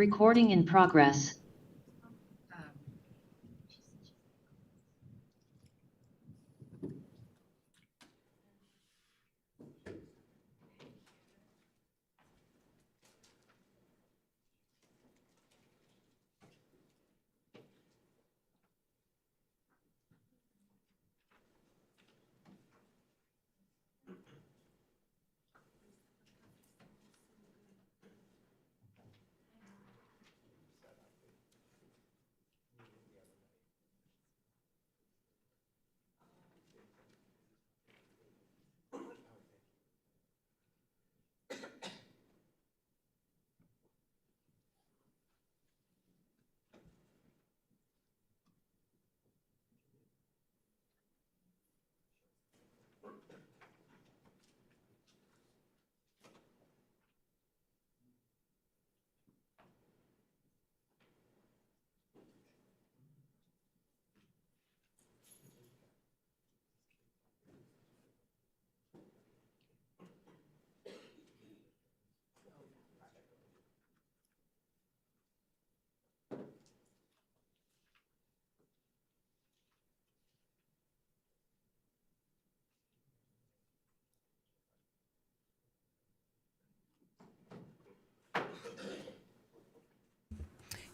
Recording in progress.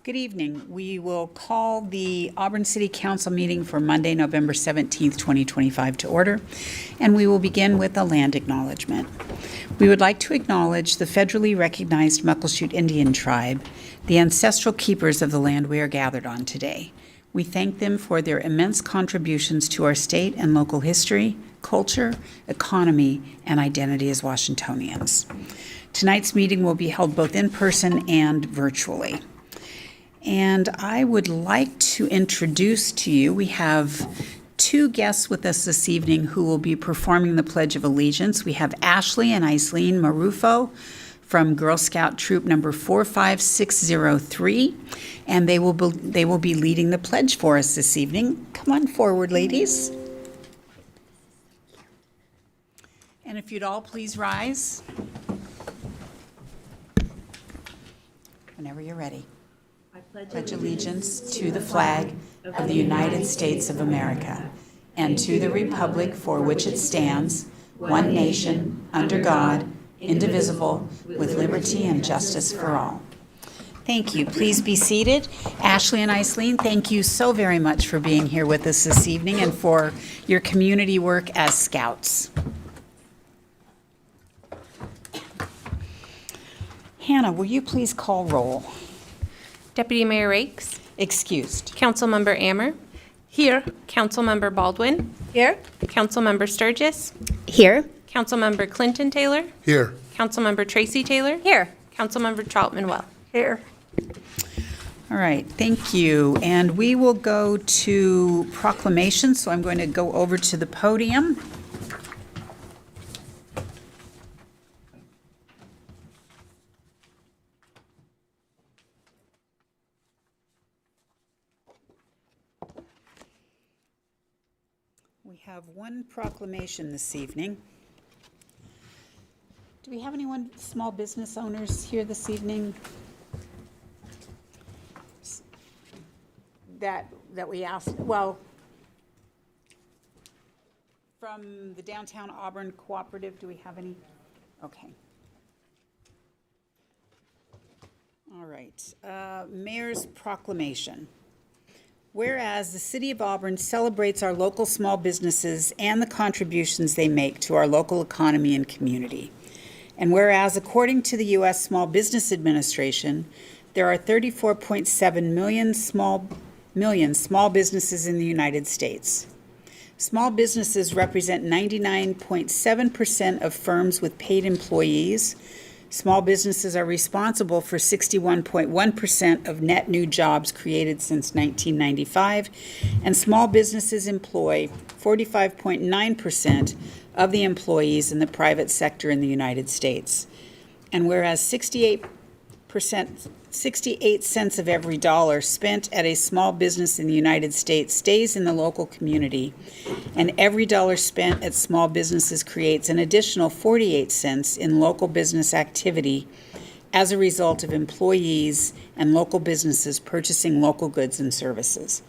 Good evening. We will call the Auburn City Council meeting for Monday, November 17th, 2025 to order, and we will begin with a land acknowledgement. We would like to acknowledge the federally recognized Muckleshoot Indian Tribe, the ancestral keepers of the land we are gathered on today. We thank them for their immense contributions to our state and local history, culture, economy, and identity as Washingtonians. Tonight's meeting will be held both in person and virtually. And I would like to introduce to you, we have two guests with us this evening who will be performing the Pledge of Allegiance. We have Ashley and Aislene Marufo from Girl Scout Troop number 45603, and they will be leading the pledge for us this evening. Come on forward, ladies. And if you'd all please rise. Whenever you're ready. Pledge allegiance to the flag of the United States of America and to the republic for which it stands, one nation, under God, indivisible, with liberty and justice for all. Thank you. Please be seated. Ashley and Aislene, thank you so very much for being here with us this evening and for your community work as scouts. Hannah, will you please call roll? Deputy Mayor Rakes. Excused. Councilmember Ammer. Here. Councilmember Baldwin. Here. Councilmember Sturgis. Here. Councilmember Clinton Taylor. Here. Councilmember Tracy Taylor. Here. Councilmember Troutman Well. Here. All right, thank you. And we will go to proclamations. So I'm going to go over to the podium. We have one proclamation this evening. Do we have anyone, small business owners here this evening? That we asked, well, from the Downtown Auburn Cooperative, do we have any? Okay. All right, Mayor's proclamation. Whereas the City of Auburn celebrates our local small businesses and the contributions they make to our local economy and community. And whereas according to the U.S. Small Business Administration, there are 34.7 million small businesses in the United States. Small businesses represent 99.7% of firms with paid employees. Small businesses are responsible for 61.1% of net new jobs created since 1995, and small businesses employ 45.9% of the employees in the private sector in the United States. And whereas 68 cents of every dollar spent at a small business in the United States stays in the local community, and every dollar spent at small businesses creates an additional 48 cents in local business activity as a result of employees and local businesses purchasing local goods and services.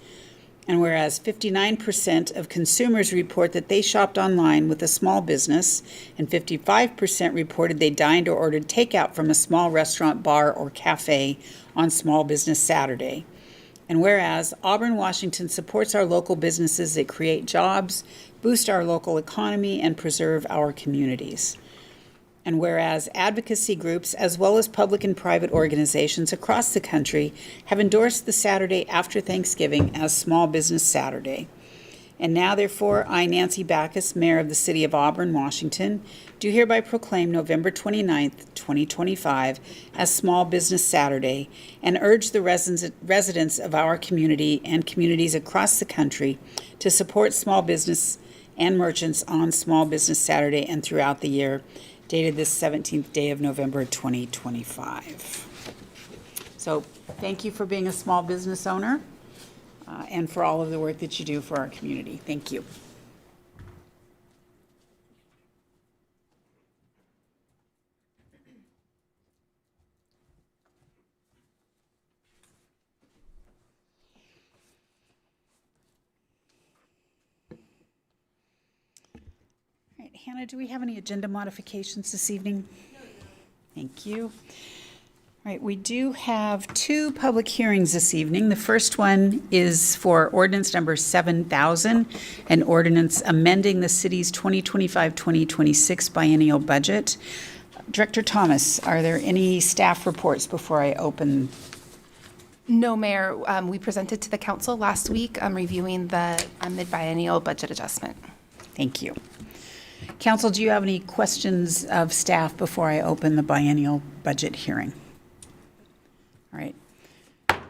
And whereas 59% of consumers report that they shopped online with a small business, and 55% reported they dined or ordered takeout from a small restaurant, bar, or cafe on Small Business Saturday. And whereas Auburn, Washington supports our local businesses that create jobs, boost our local economy, and preserve our communities. And whereas advocacy groups, as well as public and private organizations across the country, have endorsed the Saturday after Thanksgiving as Small Business Saturday. And now, therefore, I, Nancy Backus, Mayor of the City of Auburn, Washington, do hereby proclaim November 29th, 2025 as Small Business Saturday and urge the residents of our community and communities across the country to support small business and merchants on Small Business Saturday and throughout the year, dated this 17th day of November 2025. So thank you for being a small business owner and for all of the work that you do for our community. Thank you. All right, Hannah, do we have any agenda modifications this evening? Thank you. All right, we do have two public hearings this evening. The first one is for ordinance number 7,000, an ordinance amending the city's 2025-2026 biennial budget. Director Thomas, are there any staff reports before I open? No, Mayor. We presented to the council last week reviewing the mid-biennial budget adjustment. Thank you. Council, do you have any questions of staff before I open the biennial budget hearing? All right.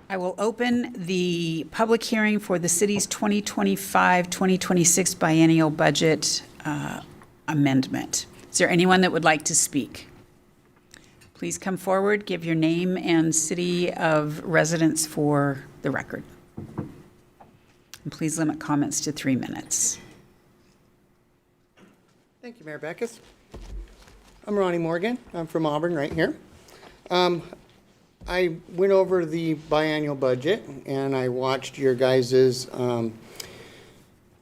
I will open the public hearing for the city's 2025-2026 biennial budget amendment. Is there anyone that would like to speak? Please come forward, give your name and city of residence for the record. And please limit comments to 3 minutes. Thank you, Mayor Backus. I'm Ronnie Morgan. I'm from Auburn, right here. I went over the biannual budget and I watched your guys'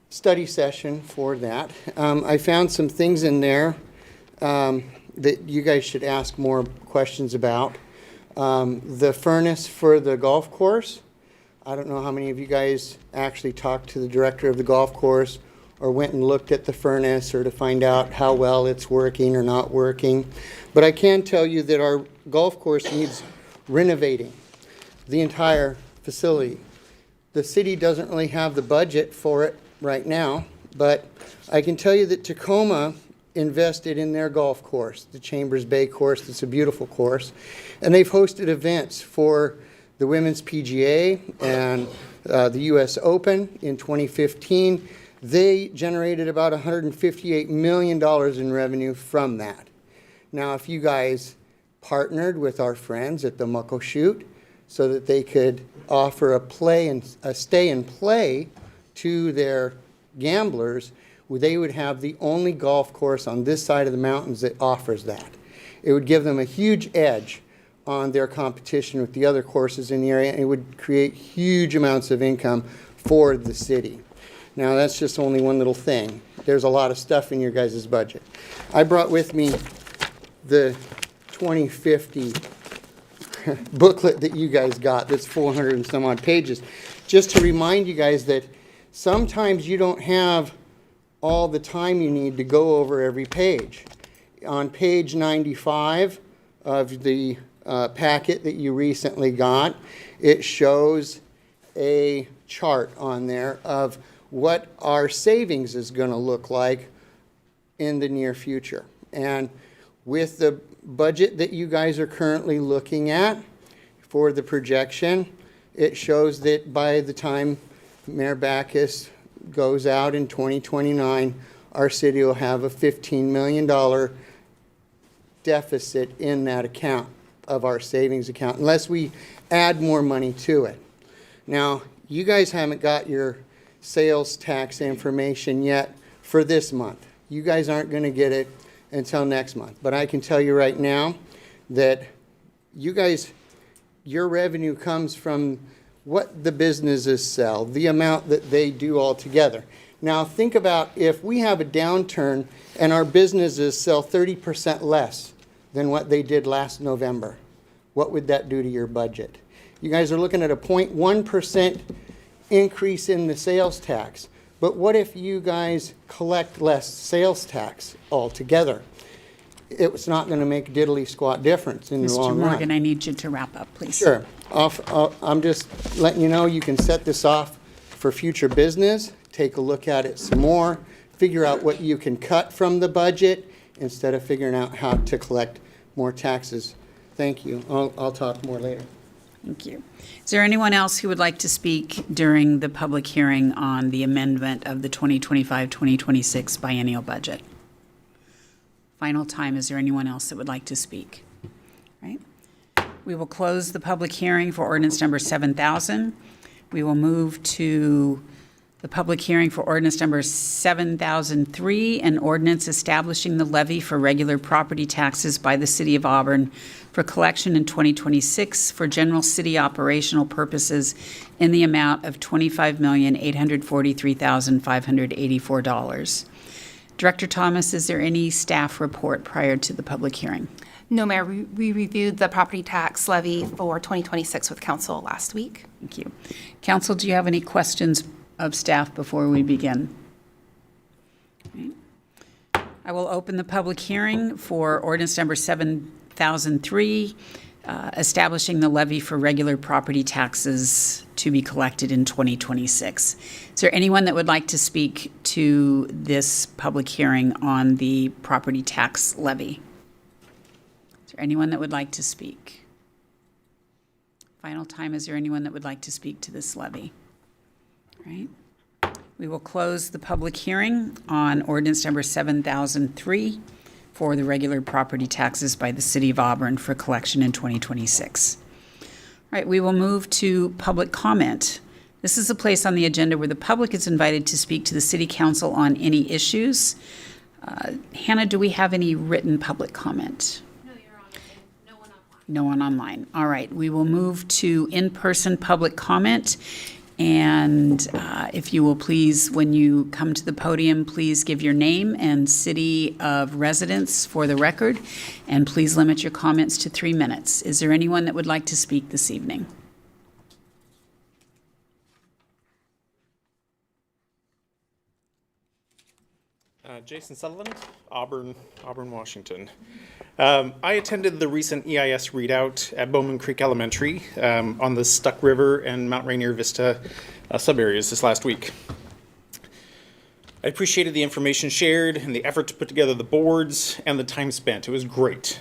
study session for that. I found some things in there that you guys should ask more questions about. The furnace for the golf course. I don't know how many of you guys actually talked to the director of the golf course or went and looked at the furnace or to find out how well it's working or not working. But I can tell you that our golf course needs renovating, the entire facility. The city doesn't really have the budget for it right now, but I can tell you that Tacoma invested in their golf course, the Chambers Bay course. It's a beautiful course. And they've hosted events for the Women's PGA and the U.S. Open in 2015. They generated about $158 million in revenue from that. Now, if you guys partnered with our friends at the Muckleshoot so that they could offer a stay and play to their gamblers, they would have the only golf course on this side of the mountains that offers that. It would give them a huge edge on their competition with the other courses in the area, and it would create huge amounts of income for the city. Now, that's just only one little thing. There's a lot of stuff in your guys' budget. I brought with me the 2050 booklet that you guys got that's 400 and some odd pages, just to remind you guys that sometimes you don't have all the time you need to go over every page. On page 95 of the packet that you recently got, it shows a chart on there of what our savings is going to look like in the near future. And with the budget that you guys are currently looking at for the projection, it shows that by the time Mayor Backus goes out in 2029, our city will have a $15 million deficit in that account of our savings account, unless we add more money to it. Now, you guys haven't got your sales tax information yet for this month. You guys aren't going to get it until next month. But I can tell you right now that you guys, your revenue comes from what the businesses sell, the amount that they do altogether. Now, think about if we have a downturn and our businesses sell 30% less than what they did last November. What would that do to your budget? You guys are looking at a 0.1% increase in the sales tax. But what if you guys collect less sales tax altogether? It's not going to make diddly squat difference in the Mr. long run. Morgan, I need you to wrap up, please. Sure. I'm just letting you know you can set this off for future business. Take a look at it some more. Figure out what you can cut from the budget instead of figuring out how to collect more taxes. Thank you. I'll talk more later. Thank you. Is there anyone else who would like to speak during the public hearing on the amendment of the 2025-2026 biennial budget? Final time, is there anyone else that would like to speak? Right. We will close the public hearing for ordinance number 7,000. We will move to the public hearing for ordinance number 7003, an ordinance establishing the levy for regular property taxes by the city of Auburn for collection in 2026 for general city operational purposes in the amount of $25,843,584. Director Thomas, is there any staff report prior to the public hearing? No, Mayor, we reviewed the property tax levy for 2026 with council last week. Thank you. Council, do you have any questions of staff before we begin? Okay. I will open the public hearing for ordinance number 7003, establishing the levy for regular property taxes to be collected in 2026. Is there anyone that would like to speak to this public hearing on the property tax levy? Is there anyone that would like to speak? Final time, is there anyone that would like to speak to this levy? All right. We will close the public hearing on ordinance number 7003 for the regular property taxes by the city of Auburn for collection in 2026. All right, we will move to public comment. This is a place on the agenda where the public is invited to speak to the city council on any issues. Hannah, do we have any written public comment? No, you're on. No one online. No one online. All right, we will move to in-person public comment. And if you will please, when you come to the podium, please give your name and city of residence for the record, and please limit your comments to 3 minutes. Is there anyone that would like to speak this evening? Jason Sutherland, Auburn, Washington. I attended the recent EIS readout at Bowman Creek Elementary on the Stuck River and Mount Rainier Vista subareas this last week. I appreciated the information shared and the effort to put together the boards and the time spent. It was great.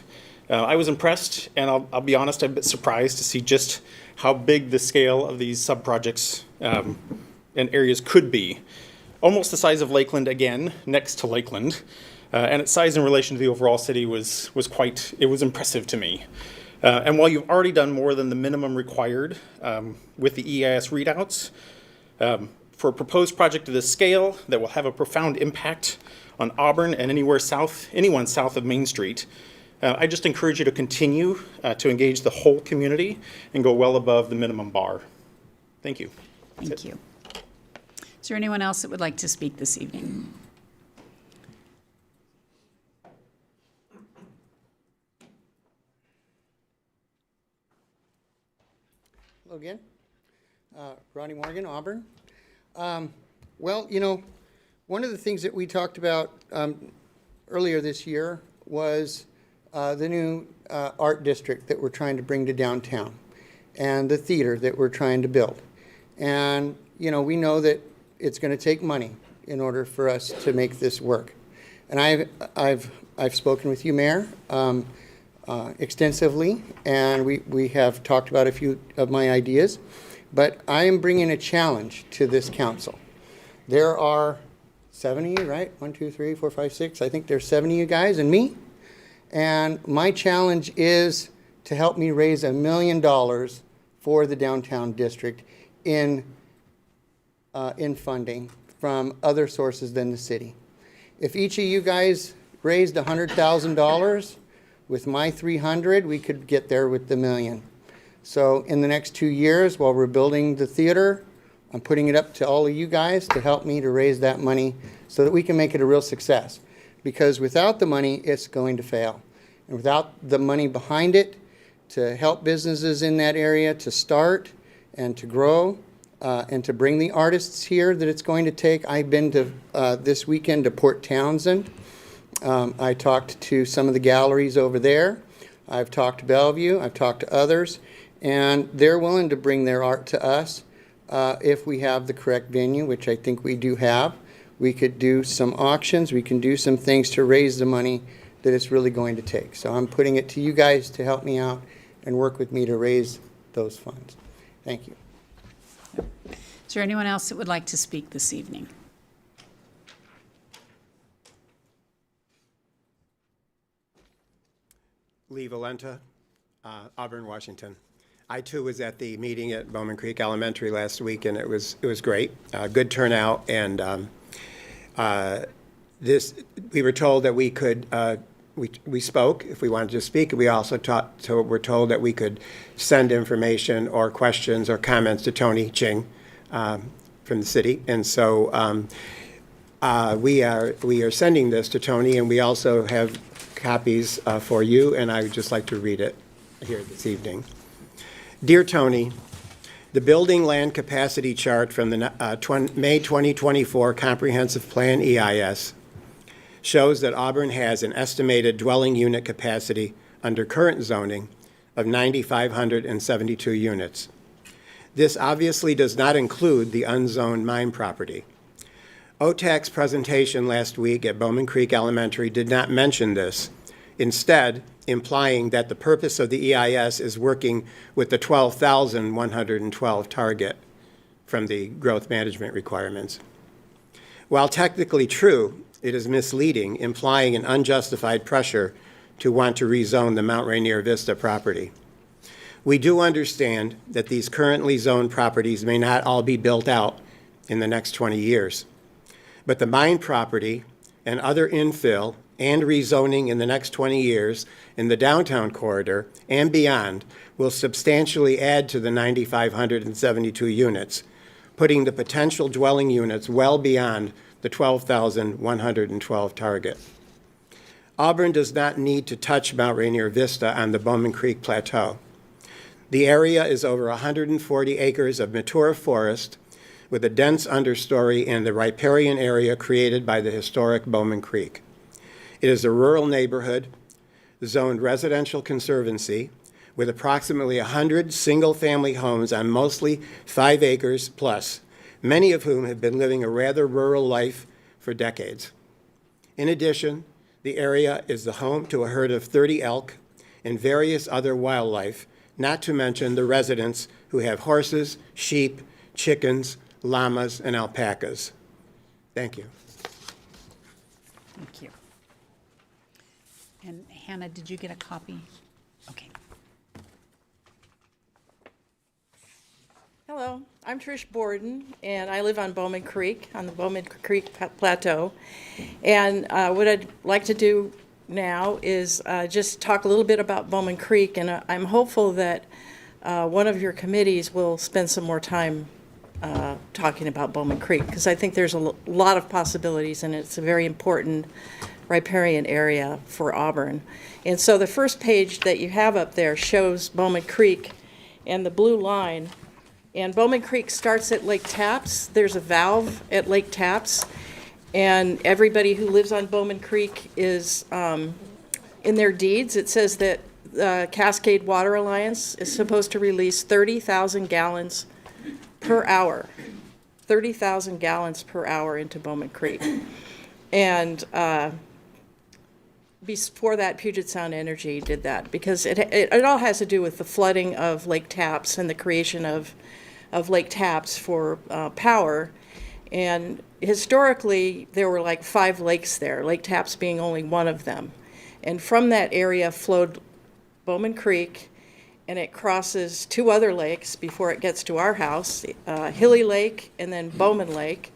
I was impressed, and I'll be honest, I'm a bit surprised to see just how big the scale of these sub-projects and areas could be. Almost the size of Lakeland again, next to Lakeland. And its size in relation to the overall city was impressive to me. And while you've already done more than the minimum required with the EIS readouts, for a proposed project of this scale that will have a profound impact on Auburn and anyone south of Main Street, I just encourage you to continue to engage the whole community and go well above the minimum bar. Thank you. Thank you. Is there anyone else that would like to speak this evening? Hello again. Ronnie Morgan, Auburn. Well, you know, one of the things that we talked about earlier this year was the new art district that we're trying to bring to downtown and the theater that we're trying to build. And, you know, we know that it's going to take money in order for us to make this work. And I've spoken with you, Mayor, extensively, and we have talked about a few of my ideas. But I am bringing a challenge to this council. There are 70, right? 1, 2, 3, 4, 5, 6. I think there's 70 you guys and me. And my challenge is to help me raise $1 million for the downtown district in funding from other sources than the city. If each of you guys raised $100,000, With my 300, we could get there with the million. So in the next 2 years, while we're building the theater, I'm putting it up to all of you guys to help me to raise that money so that we can make it a real success. Because without the money, it's going to fail. And without the money behind it to help businesses in that area to start and to grow and to bring the artists here that it's going to take. I've been to this weekend to Port Townsend. I talked to some of the galleries over there. I've talked to Bellevue. I've talked to others. And they're willing to bring their art to us if we have the correct venue, which I think we do have. We could do some auctions. We can do some things to raise the money that it's really going to take. So I'm putting it to you guys to help me out and work with me to raise those funds. Thank you. Is there anyone else that would like to speak this evening? Lee Valenta, Auburn, Washington. I too was at the meeting at Bowman Creek Elementary last week, and it was great. Good turnout, and we were told that we could. We spoke if we wanted to speak. We also were told that we could send information or questions or comments to Tony Ching from the city, and so we are sending this to Tony, and we also have copies for you, and I would just like to read it here this evening. Dear Tony, the building land capacity chart from the May 2024 Comprehensive Plan EIS shows that Auburn has an estimated dwelling unit capacity under current zoning of 9,572 units. This obviously does not include the unzoned mine property. OTAC's presentation last week at Bowman Creek Elementary did not mention this, instead implying that the purpose of the EIS is working with the 12,112 target from the growth management requirements. While technically true, it is misleading, implying an unjustified pressure to want to rezone the Mount Rainier Vista property. We do understand that these currently zoned properties may not all be built out in the next 20 years, but the mine property and other infill and rezoning in the next 20 years in the downtown corridor and beyond will substantially add to the 9,572 units, putting the potential dwelling units well beyond the 12,112 target. Auburn does not need to touch Mount Rainier Vista on the Bowman Creek Plateau. The area is over 140 acres of mature forest with a dense understory in the riparian area created by the historic Bowman Creek. It is a rural neighborhood, zoned residential conservancy, with approximately 100 single-family homes on mostly 5 acres plus, many of whom have been living a rather rural life for decades. In addition, the area is the home to a herd of 30 elk and various other wildlife, not to mention the residents who have horses, sheep, chickens, llamas, and alpacas. Thank you. Thank you. And Hannah, did you get a copy? Okay. Hello, I'm Trish Borden, and I live on Bowman Creek, on the Bowman Creek Plateau. And what I'd like to do now is just talk a little bit about Bowman Creek, and I'm hopeful that one of your committees will spend some more time talking about Bowman Creek, because I think there's a lot of possibilities, and it's a very important riparian area for Auburn. And so the first page that you have up there shows Bowman Creek and the blue line. And Bowman Creek starts at Lake Tapps. There's a valve at Lake Tapps. And everybody who lives on Bowman Creek is, in their deeds, it says that Cascade Water Alliance is supposed to release 30,000 gallons per hour. 30,000 gallons per hour into Bowman Creek. And before that, Puget Sound Energy did that, because it all has to do with the flooding of Lake Tapps and the creation of Lake Tapps for power. And historically, there were like 5 lakes there, Lake Tapps being only one of them. And from that area flowed Bowman Creek, and it crosses 2 other lakes before it gets to our house, Hilly Lake and then Bowman Lake.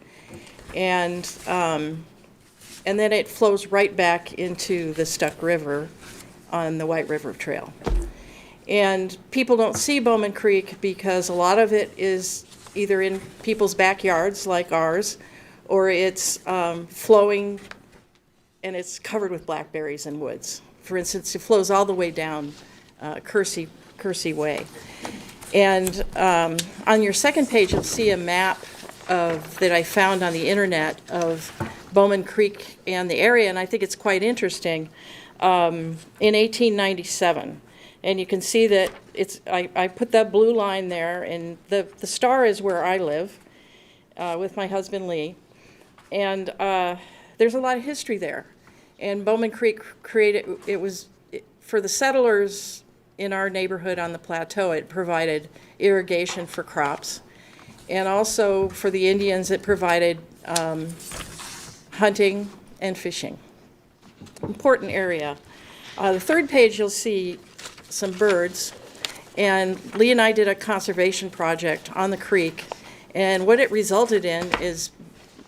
And then it flows right back into the Stuck River. on the White River Trail. And people don't see Bowman Creek because a lot of it is either in people's backyards like ours, or it's flowing and it's covered with blackberries and woods. For instance, it flows all the way down Kersey Way. And on your second page, you'll see a map that I found on the internet of Bowman Creek and the area, and I think it's quite interesting. In 1897, and you can see that I put that blue line there, and the star is where I live with my husband Lee, and there's a lot of history there. And Bowman Creek for the settlers in our neighborhood on the plateau, it provided irrigation for crops. And also for the Indians, it provided hunting and fishing. Important area. The third page, you'll see some birds. And Lee and I did a conservation project on the creek. And what it resulted in is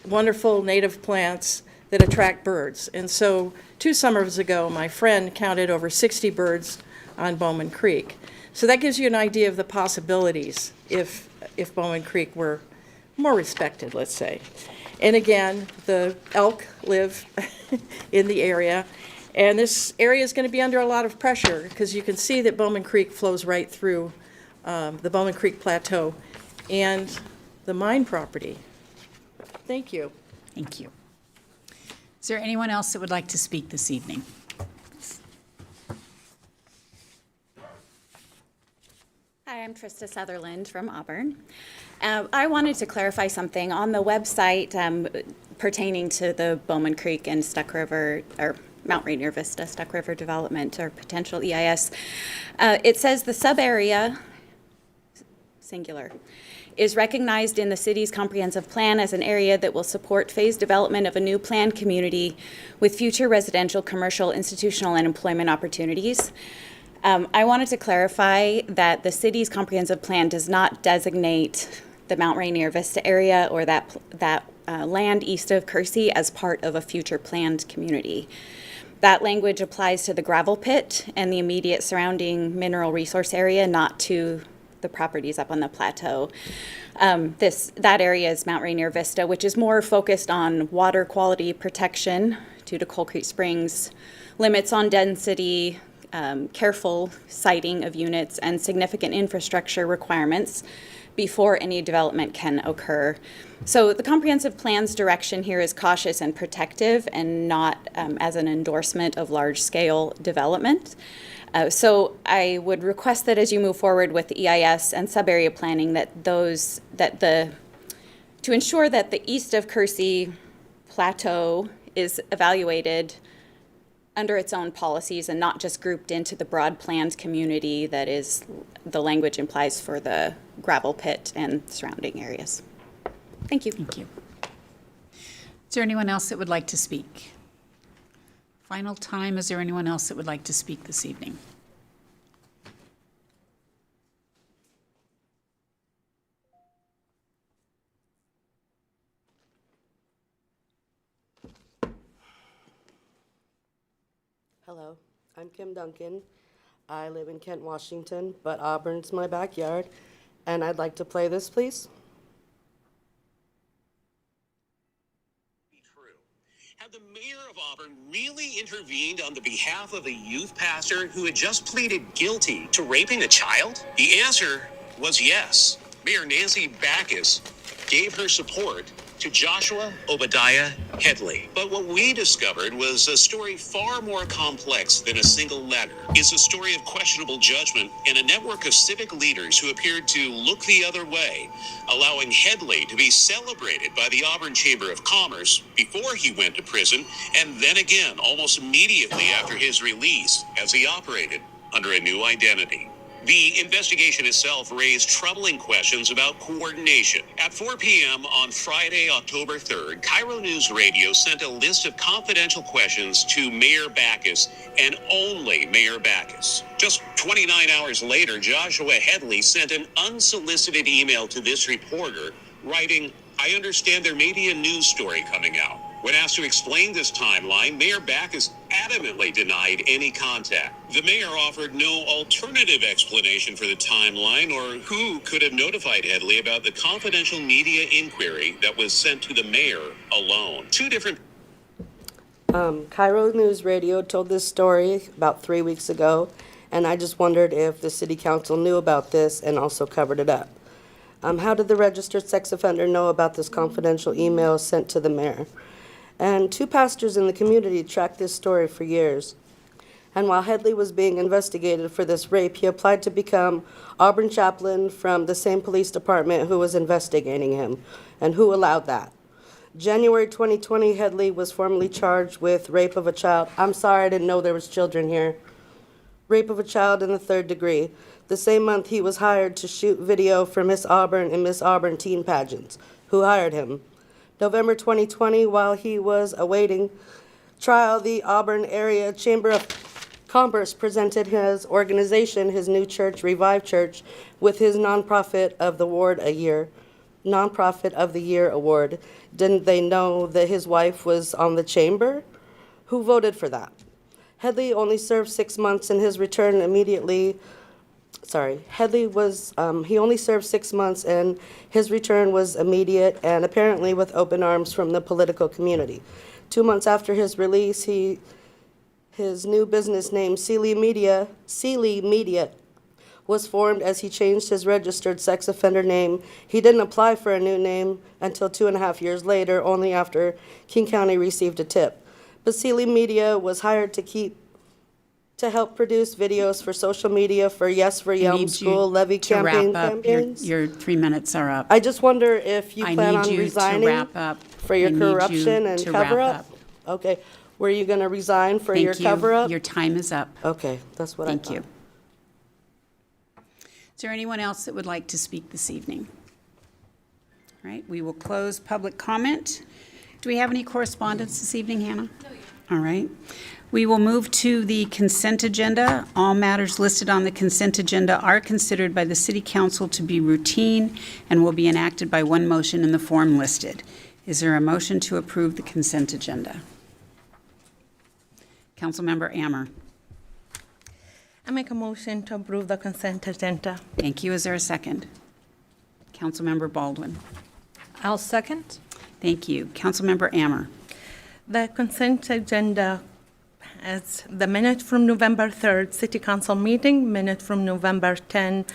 wonderful native plants that attract birds. And so 2 summers ago, my friend counted over 60 birds on Bowman Creek. So that gives you an idea of the possibilities if Bowman Creek were more respected, let's say. And again, the elk live in the area. And this area is going to be under a lot of pressure because you can see that Bowman Creek flows right through the Bowman Creek Plateau and the mine property. Thank you. Thank you. Is there anyone else that would like to speak this evening? Hi, I'm Trista Sutherland from Auburn. I wanted to clarify something on the website pertaining to the Bowman Creek and Stuck River, or Mount Rainier Vista Stuck River development or potential EIS. It says the sub-area, singular, is recognized in the city's comprehensive plan as an area that will support phased development of a new planned community with future residential, commercial, institutional, and employment opportunities. I wanted to clarify that the city's comprehensive plan does not designate the Mount Rainier Vista area or that land east of Kersey as part of a future planned community. That language applies to the gravel pit and the immediate surrounding mineral resource area, not to the properties up on the plateau. That area is Mount Rainier Vista, which is more focused on water quality protection due to Coal Creek Springs, limits on density, careful siting of units, and significant infrastructure requirements before any development can occur. So the comprehensive plan's direction here is cautious and protective and not as an endorsement of large-scale development. So I would request that as you move forward with the EIS and sub-area planning, to ensure that the east of Kersey plateau is evaluated under its own policies and not just grouped into the broad planned community that is the language implies for the gravel pit and surrounding areas. Thank you. Thank you. Is there anyone else that would like to speak? Final time, is there anyone else that would like to speak this evening? Hello, I'm Kim Duncan. I live in Kent, Washington, but Auburn's my backyard, and I'd like to play this, please. True. Had the mayor of Auburn really intervened on the behalf of a youth pastor who had just pleaded guilty to raping a child? The answer was yes. Mayor Nancy Backus gave her support to Joshua Obadiah Headley. But what we discovered was a story far more complex than a single letter. It's a story of questionable judgment and a network of civic leaders who appeared to look the other way, allowing Headley to be celebrated by the Auburn Chamber of Commerce before he went to prison, and then again almost immediately after his release as he operated under a new identity. The investigation itself raised troubling questions about coordination. At 4 p.m. on Friday, October 3rd, Cairo News Radio sent a list of confidential questions to Mayor Backus and only Mayor Backus. Just 29 hours later, Joshua Headley sent an unsolicited email to this reporter, writing, "I understand there may be a news story coming out. When asked to explain this timeline, Mayor Backus adamantly denied any contact. The mayor offered no alternative explanation for the timeline or who could have notified Headley about the confidential media inquiry that was sent to the mayor alone. Two different Cairo News Radio told this story about 3 weeks ago, and I just wondered if the city council knew about this and also covered it up. How did the registered sex offender know about this confidential email sent to the mayor? And 2 pastors in the community tracked this story for years. And while Headley was being investigated for this rape, he applied to become Auburn chaplain from the same police department who was investigating him. And who allowed that? January 2020, Headley was formally charged with rape of a child. I'm sorry, I didn't know there was children here. Rape of a child in the 3rd degree. The same month, he was hired to shoot video for Miss Auburn and Miss Auburn teen pageants. Who hired him? November 2020, while he was awaiting trial, the Auburn Area Chamber of Commerce presented his organization, his new church, Revive Church, with his Nonprofit of the Year award. Didn't they know that his wife was on the chamber? Who voted for that? Headley only served 6 months, and his return immediately. He only served 6 months, and his return was immediate and apparently with open arms from the political community. 2 months after his release, his new business name, Sealy Media, was formed as he changed his registered sex offender name. He didn't apply for a new name until 2.5 years later, only after King County received a tip. But Sealy Media was hired to help produce videos for social media for Yes for Yelm School levy campaigns. Your 3 minutes are up. I just wonder if you plan on I need you to resigning wrap up. for your I need you corruption and to wrap cover-up? up. Okay. Were you going to resign for Thank your you. cover-up? Your time is up. Okay, that's what I thought. Thank you. Is there anyone else that would like to speak this evening? All right, we will close public comment. Do we have any correspondence this evening, Hannah? No, All right. We will move to the consent agenda. All matters listed on the consent agenda are considered by the City Council to be routine and will be enacted by one motion in the form listed. Is there a motion to approve the consent agenda? Councilmember Ammer. I make a motion to approve the consent agenda. Thank you. Is there a second? Councilmember Baldwin. I'll second. Thank you. Councilmember Ammer. The consent agenda as the minute from November 3rd City Council meeting, minute from November 10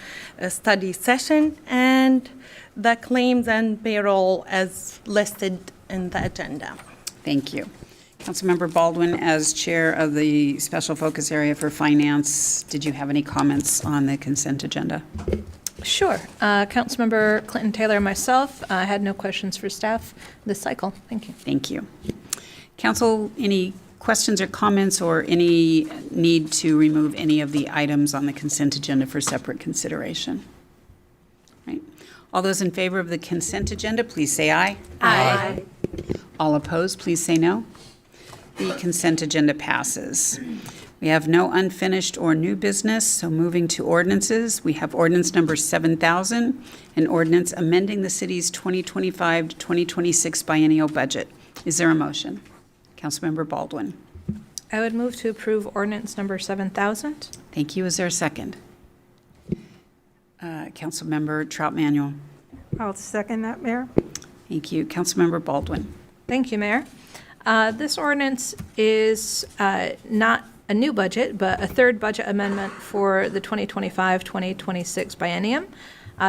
study session, and the claims and payroll as listed in the agenda. Thank you. Councilmember Baldwin, as chair of the Special Focus Area for Finance, did you have any comments on the consent agenda? Sure. Councilmember Clinton Taylor and myself had no questions for staff this cycle. Thank you. Thank you. Council, any questions or comments or any need to remove any of the items on the consent agenda for separate consideration? Right. All those in favor of the consent agenda, please say aye. Aye. All opposed, please say no. The consent agenda passes. We have no unfinished or new business, so moving to ordinances, we have ordinance number 7,000, an ordinance amending the city's 2025 to 2026 biennial budget. Is there a motion? Councilmember Baldwin. I would move to approve ordinance number 7,000. Thank you. Is there a second? Councilmember Trout-Manuel. I'll second that, Mayor. Thank you. Councilmember Baldwin. Thank you, Mayor. This ordinance is not a new budget, but a third budget amendment for the 2025-2026 biennium.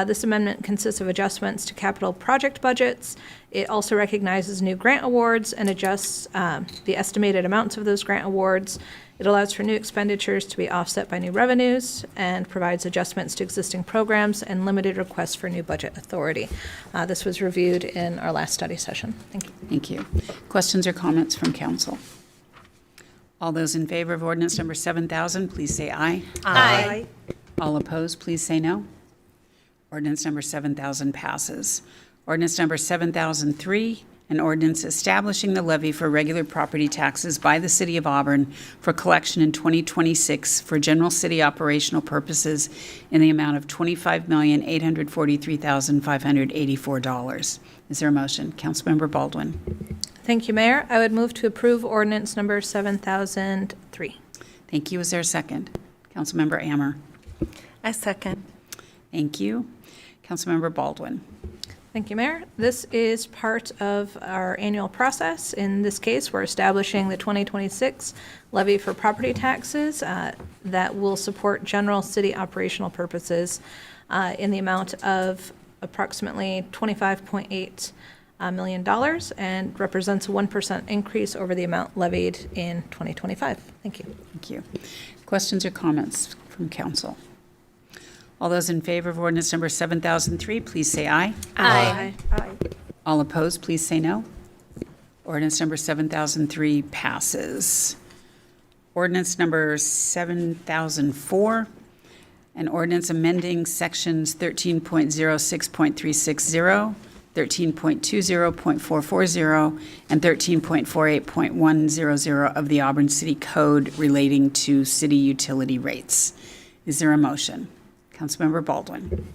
This amendment consists of adjustments to capital project budgets. It also recognizes new grant awards and adjusts the estimated amounts of those grant awards. It allows for new expenditures to be offset by new revenues and provides adjustments to existing programs and limited requests for new budget authority. This was reviewed in our last study session. Thank you. Thank you. Questions or comments from council? All those in favor of ordinance number 7,000, please say aye. Aye. All opposed, please say no. Ordinance number 7,000 passes. Ordinance number 7,003, an ordinance establishing the levy for regular property taxes by the City of Auburn for collection in 2026 for general city operational purposes in the amount of $25,843,584. Is there a motion? Councilmember Baldwin. Thank you, Mayor. I would move to approve ordinance number 7003. Thank you. Is there a second? Councilmember Ammer. I second. Thank you. Councilmember Baldwin. Thank you, Mayor. This is part of our annual process. In this case, we're establishing the 2026 levy for property taxes that will support general city operational purposes in the amount of approximately $25.8 million and represents a 1% increase over the amount levied in 2025. Thank you. Thank you. Questions or comments from council? All those in favor of ordinance number 7003, please say aye. Aye. All opposed, please say no. Ordinance number 7003 passes. Ordinance number 7004, an ordinance amending sections 13.06.360, 13.20.440, and 13.48.100 of the Auburn City Code relating to city utility rates. Is there a motion? Councilmember Baldwin.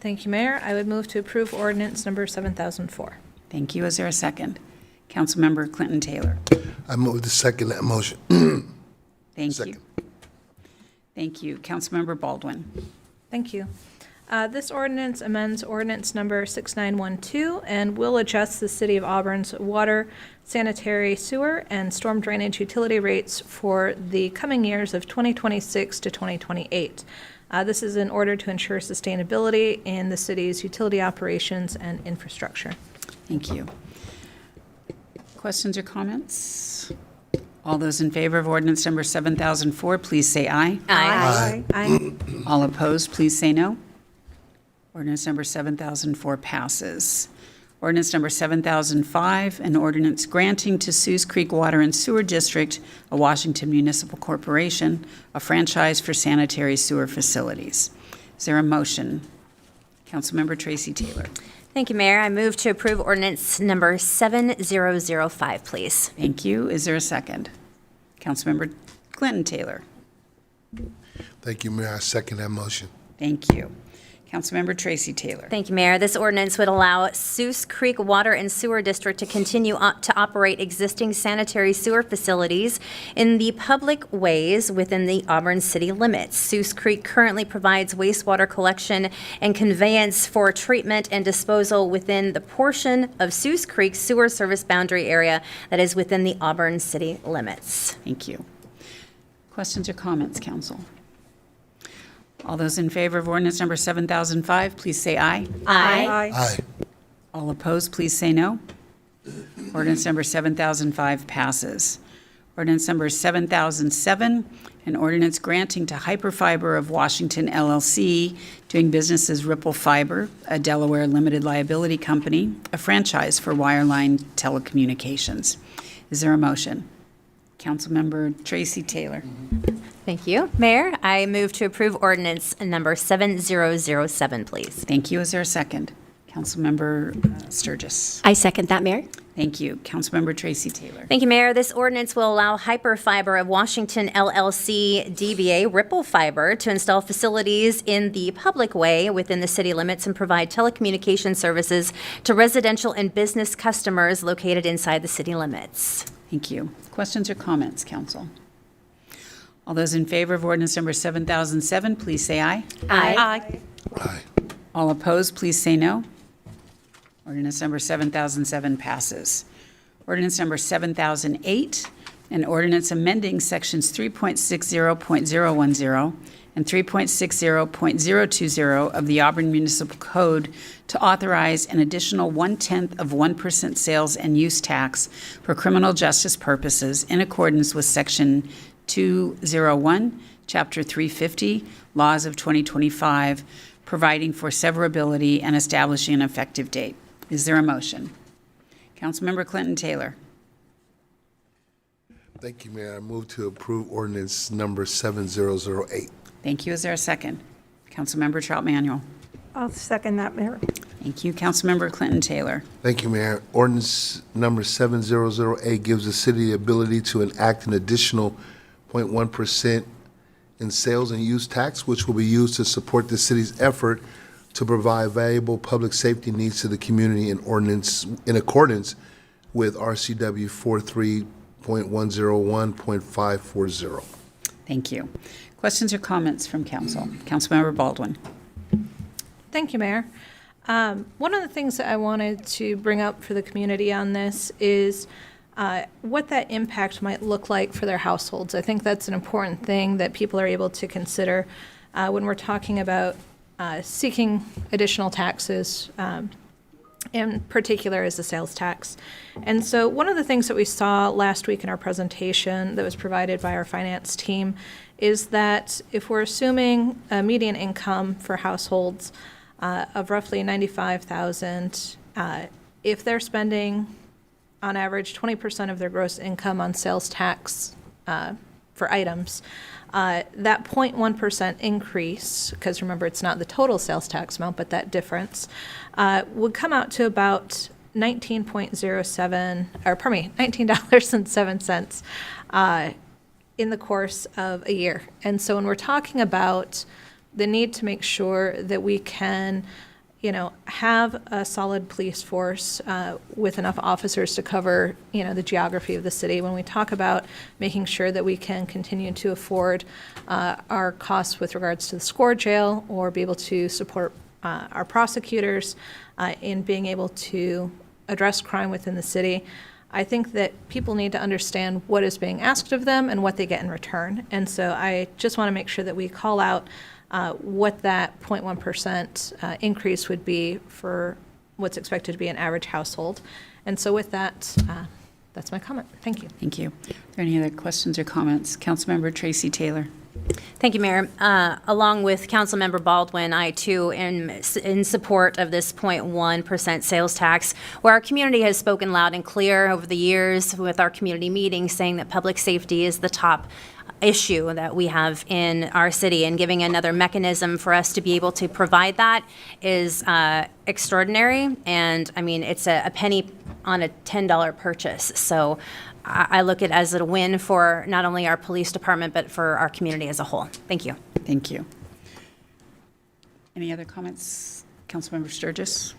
Thank you, Mayor. I would move to approve ordinance number 7004. Thank you. Is there a second? Councilmember Clinton Taylor. I move to second that motion. Thank Second. you. Thank you. Councilmember Baldwin. Thank you. This ordinance amends ordinance number 6912 and will adjust the City of Auburn's water, sanitary, sewer, and storm drainage utility rates for the coming years of 2026 to 2028. This is in order to ensure sustainability in the city's utility operations and infrastructure. Thank you. Questions or comments? All those in favor of ordinance number 7004, please say aye. Aye. Aye. All opposed, please say no. Ordinance number 7004 passes. Ordinance number 7005, an ordinance granting to Sues Creek Water and Sewer District, a Washington municipal corporation, a franchise for sanitary sewer facilities. Is there a motion? Councilmember Tracy Taylor. Thank you, Mayor. I move to approve ordinance number 7005, please. Thank you. Is there a second? Councilmember Clinton Taylor. Thank you, Mayor. I second that motion. Thank you. Councilmember Tracy Taylor. Thank you, Mayor. This ordinance would allow Sues Creek Water and Sewer District to continue to operate existing sanitary sewer facilities in the public ways within the Auburn city limits. Sues Creek currently provides wastewater collection and conveyance for treatment and disposal within the portion of Sues Creek sewer service boundary area that is within the Auburn city limits. Thank you. Questions or comments, council? All those in favor of ordinance number 7005, please say aye. Aye. Aye. All opposed, please say no. Ordinance number 7005 passes. Ordinance number 7007, an ordinance granting to Hyperfiber of Washington LLC, doing business as Ripple Fiber, a Delaware limited liability company, a franchise for wireline telecommunications. Is there a motion? Councilmember Tracy Taylor. Thank you. Mayor, I move to approve ordinance number 7007, please. Thank you. Is there a second? Councilmember Sturgis. I second that, Mayor. Thank you. Councilmember Tracy Taylor. Thank you, Mayor. This ordinance will allow Hyperfiber of Washington LLC DBA Ripple Fiber to install facilities in the public way within the city limits and provide telecommunication services to residential and business customers located inside the city limits. Thank you. Questions or comments, council? All those in favor of ordinance number 7007, please say aye. Aye. Aye. All opposed, please say no. Ordinance number 7007 passes. Ordinance number 7008, an ordinance amending sections 3.60.010 and 3.60.020 of the Auburn Municipal Code to authorize an additional 0.1% sales and use tax for criminal justice purposes in accordance with section 201, chapter 350, laws of 2025, providing for severability and establishing an effective date. Is there a motion? Councilmember Clinton Taylor. Thank you, Mayor. I move to approve ordinance number 7008. Thank you. Is there a second? Councilmember Trout Manuel. I'll second that, Mayor. Thank you. Councilmember Clinton Taylor. Thank you, Mayor. Ordinance number 7008 gives the city the ability to enact an additional 0.1% in sales and use tax, which will be used to support the city's effort to provide valuable public safety needs to the community in accordance with RCW 43.101.540. Thank you. Questions or comments from council? Councilmember Baldwin. Thank you, Mayor. One of the things that I wanted to bring up for the community on this is what that impact might look like for their households. I think that's an important thing that people are able to consider when we're talking about seeking additional taxes, in particular is the sales tax. And so one of the things that we saw last week in our presentation that was provided by our finance team is that if we're assuming a median income for households of roughly $95,000, if they're spending on average 20% of their gross income on sales tax for items, that 0.1% increase, because remember, it's not the total sales tax amount, but that difference, would come out to about $19.07 in the course of a year. And so when we're talking about the need to make sure that we can, have a solid police force with enough officers to cover, the geography of the city. When we talk about making sure that we can continue to afford our costs with regards to the score jail or be able to support our prosecutors in being able to address crime within the city, I think that people need to understand what is being asked of them and what they get in return. And so I just want to make sure that we call out what that 0.1% increase would be for what's expected to be an average household. And so with that, that's my comment. Thank you. Thank you. Are there any other questions or comments? Councilmember Tracy Taylor. Thank you, Mayor. Along with Councilmember Baldwin, I too am in support of this 0.1% sales tax, where our community has spoken loud and clear over the years with our community meetings saying that public safety is the top issue that we have in our city, and giving another mechanism for us to be able to provide that is extraordinary. And I mean, it's a penny on a $10 purchase. So I look at it as a win for not only our police department, but for our community as a whole. Thank you. Thank you. Any other comments? Councilmember Sturgis.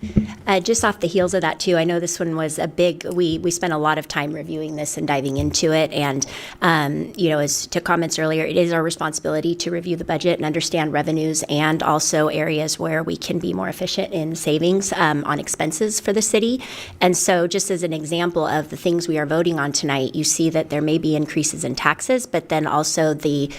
Just off the heels of that, too, I know this one was a big, we spent a lot of time reviewing this and diving into it. And, as to comments earlier, it is our responsibility to review the budget and understand revenues and also areas where we can be more efficient in savings on expenses for the city. And so just as an example of the things we are voting on tonight, you see that there may be increases in taxes, but then also the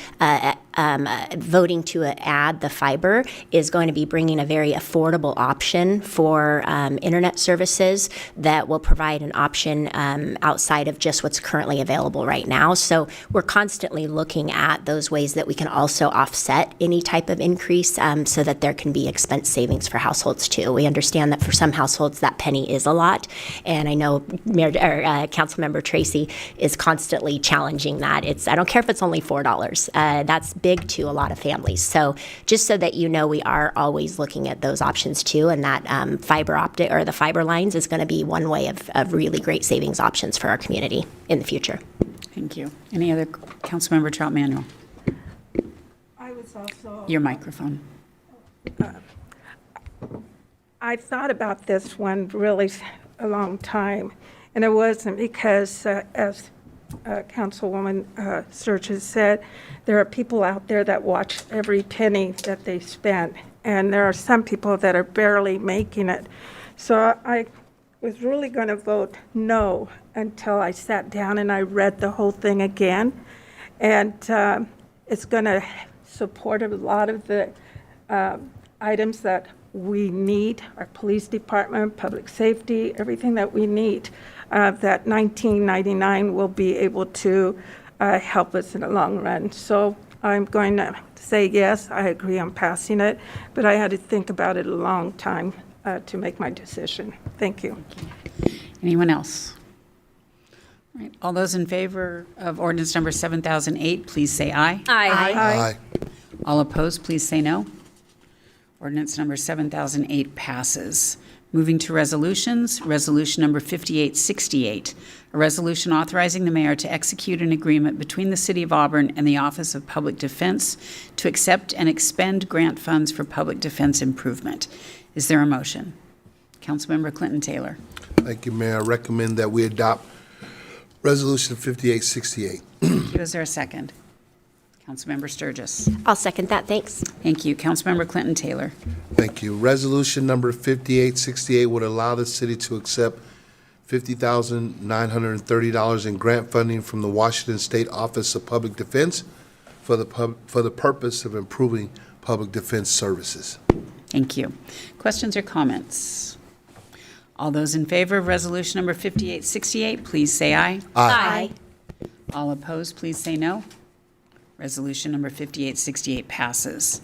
voting to add the fiber is going to be bringing a very affordable option for internet services that will provide an option outside of just what's currently available right now. So we're constantly looking at those ways that we can also offset any type of increase so that there can be expense savings for households too. We understand that for some households that penny is a lot, and I know Councilmember Tracy is constantly challenging that. I don't care if it's only $4. That's big to a lot of families. So just so that you know, we are always looking at those options too, and that fiber optic or the fiber lines is going to be one way of really great savings options for our community in the future. Thank you. Any other? Councilmember Trout Manuel. I was also. Your microphone. I thought about this one really a long time, and it wasn't because, as Councilwoman Sturgis said, there are people out there that watch every penny that they spend, and there are some people that are barely making it. So I was really going to vote no until I sat down and I read the whole thing again. And it's going to support a lot of the items that we need, our police department, public safety, everything that we need. That 1999 will be able to help us in the long run. So I'm going to say yes, I agree on passing it, but I had to think about it a long time to make my decision. Thank you. Anyone else? All right. All those in favor of ordinance number 7008, please say aye. Aye. All opposed, please say no. Ordinance number 7008 passes. Moving to resolutions, resolution number 5868, a resolution authorizing the mayor to execute an agreement between the City of Auburn and the Office of Public Defense to accept and expend grant funds for public defense improvement. Is there a motion? Councilmember Clinton Taylor. Thank you, Mayor. I recommend that we adopt Resolution 5868. Thank you. Is there a second? Councilmember Sturgis. I'll second that, thanks. Thank you. Councilmember Clinton Taylor. Thank you. Resolution number 5868 would allow the city to accept $50,930 in grant funding from the Washington State Office of Public Defense for the purpose of improving public defense services. Thank you. Questions or comments? All those in favor of resolution number 5868, please say aye. Aye. All opposed, please say no. Resolution number 5868 passes.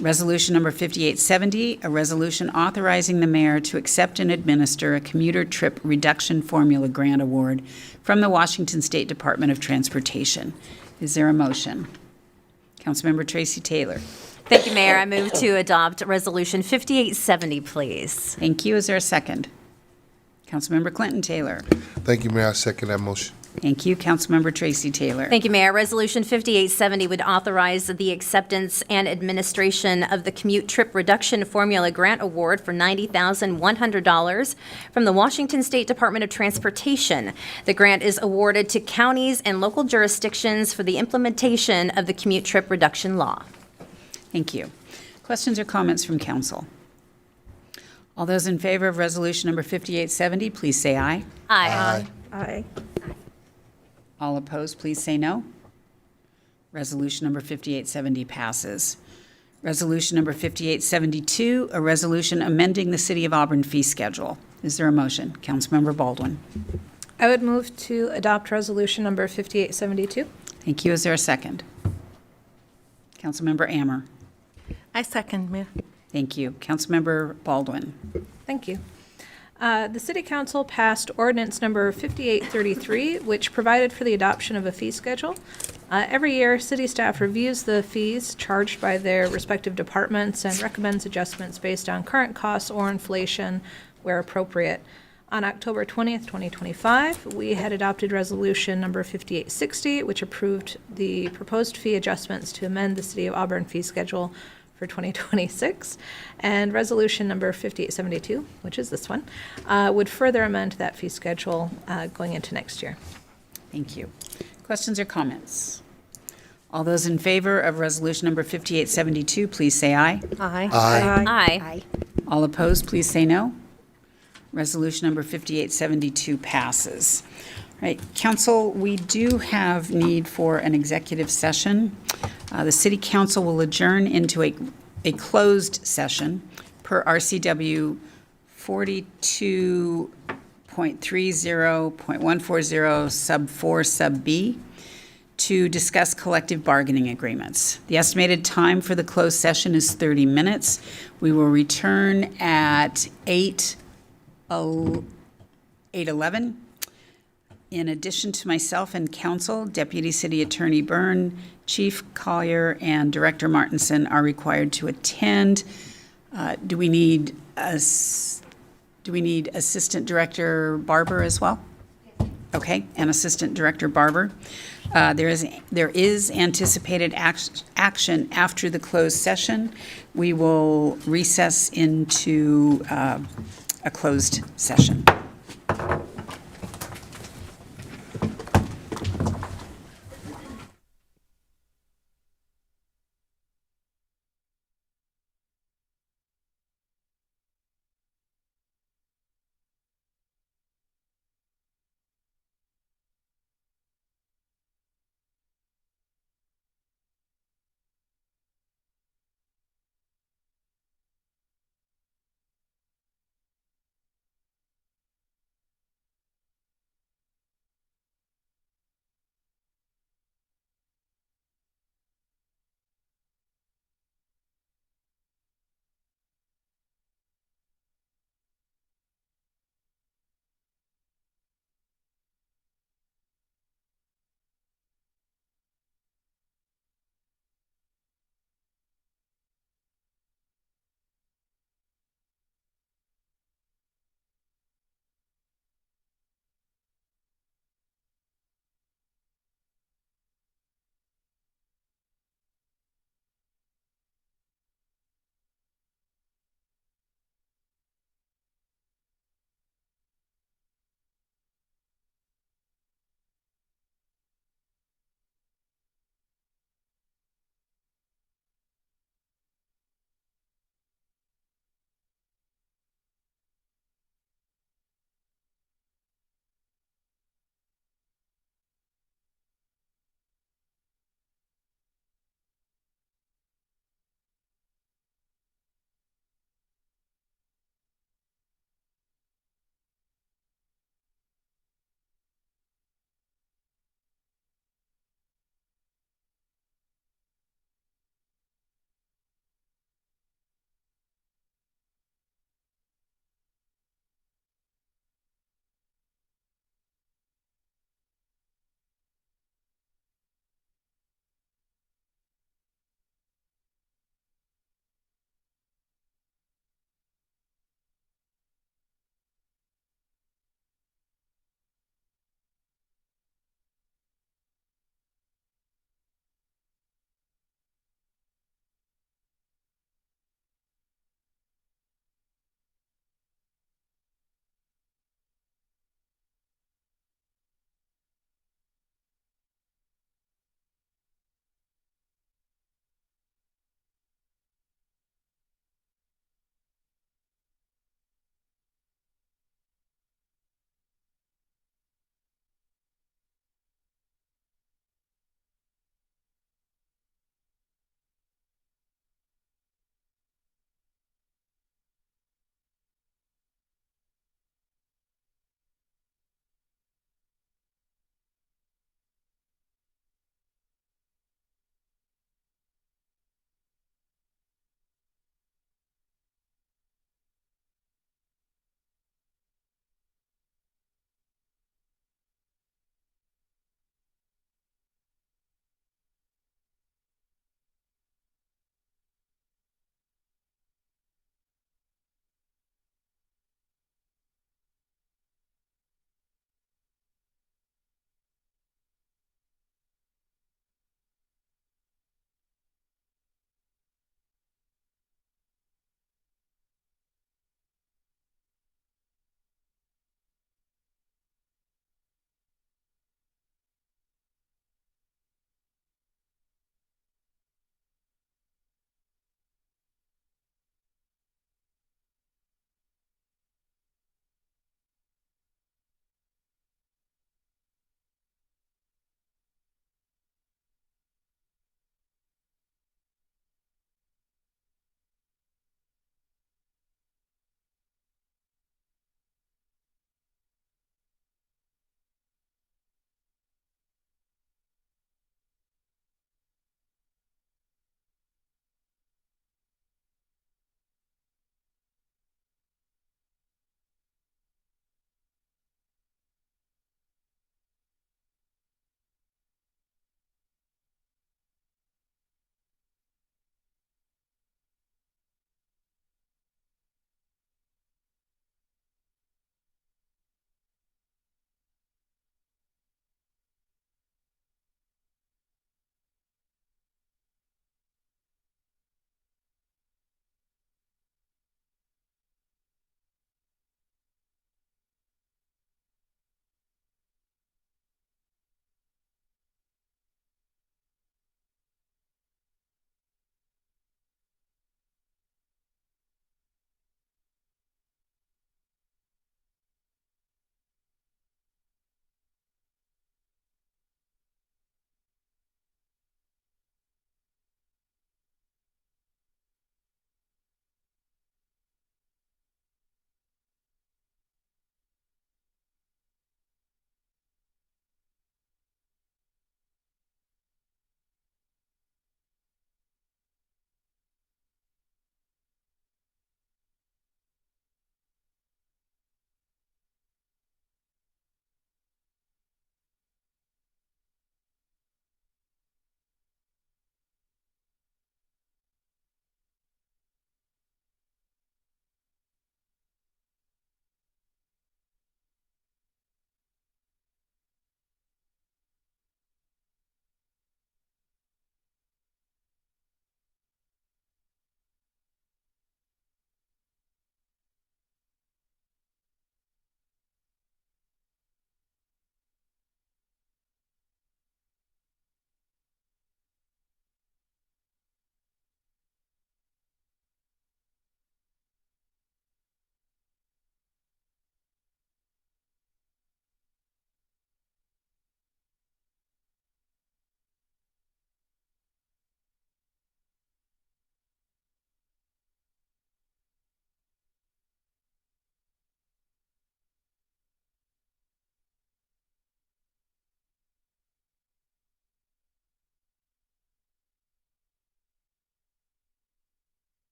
Resolution number 5870, a resolution authorizing the mayor to accept and administer a commuter trip reduction formula grant award from the Washington State Department of Transportation. Is there a motion? Councilmember Tracy Taylor. Thank you, Mayor. I move to adopt Resolution 5870, please. Thank you. Is there a second? Councilmember Clinton Taylor. Thank you, Mayor. I second that motion. Thank you. Councilmember Tracy Taylor. Thank you, Mayor. Resolution 5870 would authorize the acceptance and administration of the Commute Trip Reduction Formula Grant Award for $90,100 from the Washington State Department of Transportation. The grant is awarded to counties and local jurisdictions for the implementation of the Commute Trip Reduction Law. Thank you. Questions or comments from council? All those in favor of resolution number 5870, please say aye. Aye. Aye. All opposed, please say no. Resolution number 5870 passes. Resolution number 5872, a resolution amending the City of Auburn fee schedule. Is there a motion? Councilmember Baldwin. I would move to adopt resolution number 5872. Thank you. Is there a second? Councilmember Ammer. I second, Mayor. Thank you. Councilmember Baldwin. Thank you. The City Council passed ordinance number 5833, which provided for the adoption of a fee schedule. Every year, city staff reviews the fees charged by their respective departments and recommends adjustments based on current costs or inflation where appropriate. On October 20th, 2025, we had adopted resolution number 5860, which approved the proposed fee adjustments to amend the City of Auburn fee schedule for 2026, and resolution number 5872, which is this one, would further amend that fee schedule going into next year. Thank you. Questions or comments? All those in favor of resolution number 5872, please say aye. Aye. Aye. Aye. All opposed, please say no. Resolution number 5872 passes. All right, council, we do have need for an executive session. The city council will adjourn into a closed session per RCW 42.30.140 sub 4 sub B to discuss collective bargaining agreements. The estimated time for the closed session is 30 minutes. We will return at 8:11. In addition to myself and council, Deputy City Attorney Byrne, Chief Collier, and Director Martinson are required to attend. Do we need Assistant Director Barber as well? Okay, and Assistant Director Barber. There is anticipated action after the closed session. We will recess into a closed session.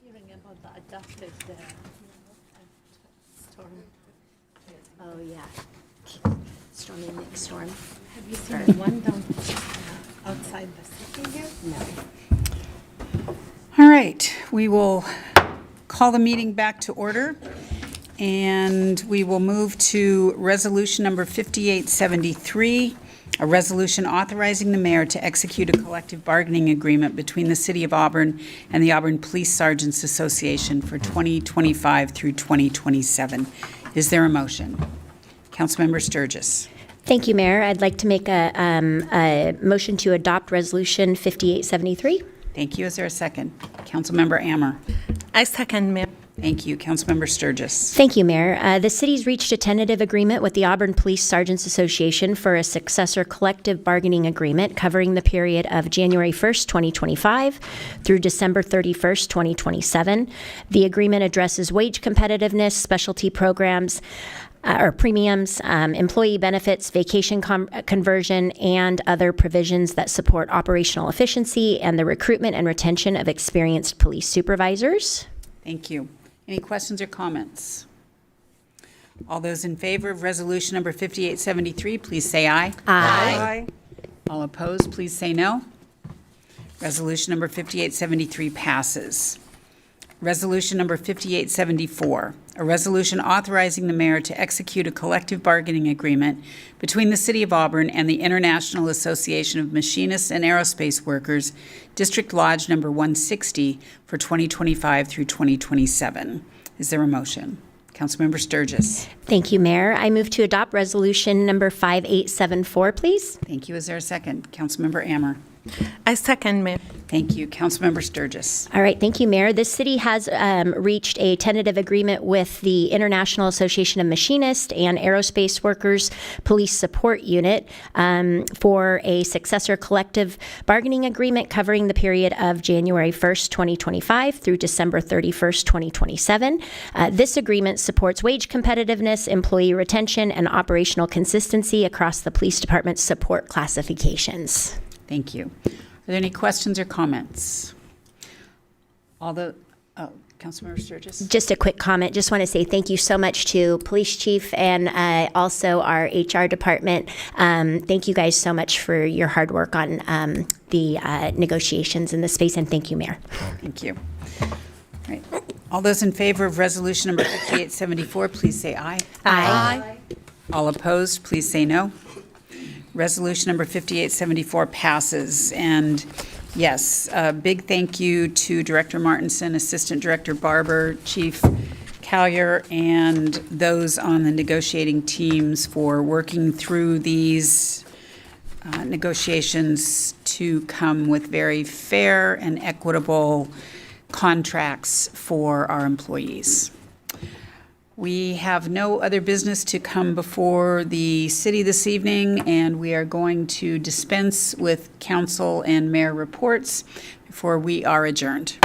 hearing about the adopted storm. Oh, yeah. Stormy Nick storm. Have you seen the one down outside the city here? No. All right, we will call the meeting back to order, and we will move to resolution number 5873, a resolution authorizing the mayor to execute a collective bargaining agreement between the City of Auburn and the Auburn Police Sergeants Association for 2025 through 2027. Is there a motion? Councilmember Sturgis. Thank you, Mayor. I'd like to make a motion to adopt Resolution 5873. Thank you. Is there a second? Councilmember Ammer. I second, Mayor. Thank you. Councilmember Sturgis. Thank you, Mayor. The city's reached a tentative agreement with the Auburn Police Sergeants Association for a successor collective bargaining agreement covering the period of January 1st, 2025 through December 31st, 2027. The agreement addresses wage competitiveness, specialty programs, or premiums, employee benefits, vacation conversion, and other provisions that support operational efficiency and the recruitment and retention of experienced police supervisors. Thank you. Any questions or comments? All those in favor of resolution number 5873, please say aye. Aye. All opposed, please say no. Resolution number 5873 passes. Resolution number 5874, a resolution authorizing the mayor to execute a collective bargaining agreement between the City of Auburn and the International Association of Machinists and Aerospace Workers, District Lodge number 160 for 2025 through 2027. Is there a motion? Councilmember Sturgis. Thank you, Mayor. I move to adopt resolution number 5874, please. Thank you. Is there a second? Councilmember Ammer. I second, Mayor. Thank you. Councilmember Sturgis. All right, thank you, Mayor. This city has reached a tentative agreement with the International Association of Machinists and Aerospace Workers Police Support Unit for a successor collective bargaining agreement covering the period of January 1st, 2025 through December 31st, 2027. This agreement supports wage competitiveness, employee retention, and operational consistency across the police department's support classifications. Thank you. Are there any questions or comments? Councilmember Sturgis? Just a quick comment. Just want to say thank you so much to Police Chief and also our HR department. Thank you guys so much for your hard work on the negotiations in this space, and thank you, Mayor. Thank you. All right. All those in favor of resolution number 5874, please say aye. Aye. All opposed, please say no. Resolution number 5874 passes. And yes, a big thank you to Director Martinson, Assistant Director Barber, Chief Collier, and those on the negotiating teams for working through these negotiations to come with very fair and equitable contracts for our employees. We have no other business to come before the city this evening, and we are going to dispense with council and mayor reports before we are adjourned.